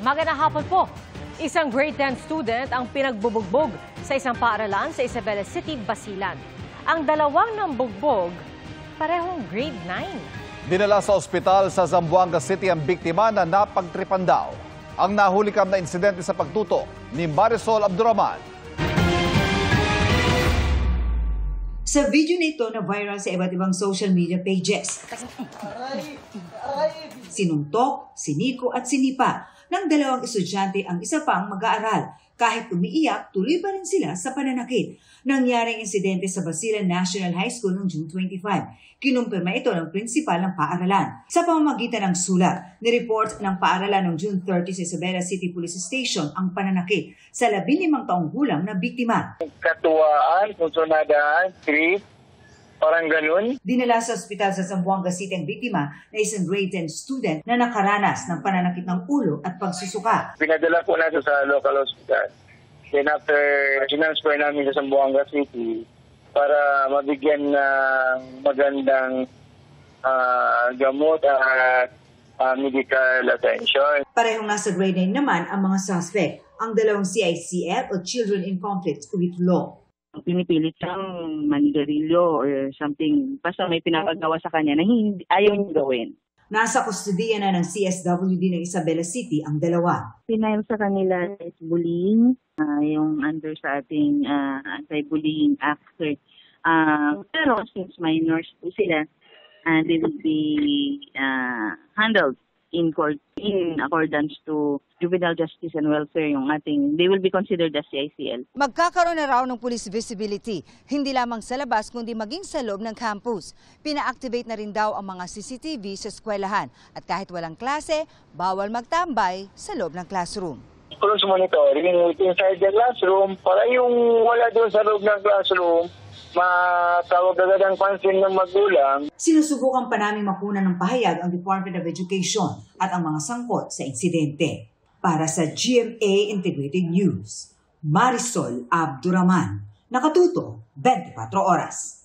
Magandang hapon po. Isang grade 10 student ang pinagbubugbog sa isang paaralan sa Isabela City, Basilan. Ang dalawang nambugbog, parehong grade 9. Dinala sa ospital sa Zamboanga City ang biktima na napagtripan daw. Ang nahulikam na insidente sa pagtuto ni Marisol Abdurrahman. Sa video na ito na viral sa iba't ibang social media pages. Sinuntok, siniko at sinipa ng dalawang estudyante ang isa pang mag-aaral. Kahit umiiyak, tuloy pa rin sila sa pananakit. Nangyaring insidente sa Basilan National High School noong June 25. Kinumpirma ito ng prinsipal ng paaralan. Sa pamamagitan ng sulat, nireport ng paaralan noong June 30 sa Isabela City Police Station ang pananakit sa 15 taong gulang na biktima. Katuwaan, konsunadaan, trip, parang ganun. Dinala sa ospital sa Zamboanga City ang biktima na isang grade 10 student na nakaranas ng pananakit ng ulo at pagsusuka. Pinadala po natin sa local hospital. Then after, sintransfer namin sa Zamboanga City para mabigyan ng magandang gamot at medical attention. Parehong nasa grade 9 naman ang mga suspect, ang dalawang CICL o Children in Conflict with Law. Pinipilit siyang manigarilyo or something, basta may pinapagawa sa kanya na hindi, ayaw niya gawin. Nasa kustodiya na ng CSWD ng Isabela City ang dalawa. Pinail sa kanila is bullying, yung under sa ating anti-bullying act. Pero since minors po sila, they will be handled in court in accordance to juvenile justice and welfare yung ating, they will be considered as CICL. Magkakaroon na raw ng police visibility, hindi lamang sa labas kundi maging sa loob ng campus. Pina-activate na rin daw ang mga CCTV sa eskwelahan at kahit walang klase, bawal magtambay sa loob ng classroom. Close monitoring inside the classroom para yung wala doon sa loob ng classroom, matawag agad ang pansin ng magulang. Sinusubukan pa namin makunan ng pahayag ang Department of Education at ang mga sangkot sa insidente. Para sa GMA Integrated News, Marisol Abdurrahman, nakatuto 24 oras.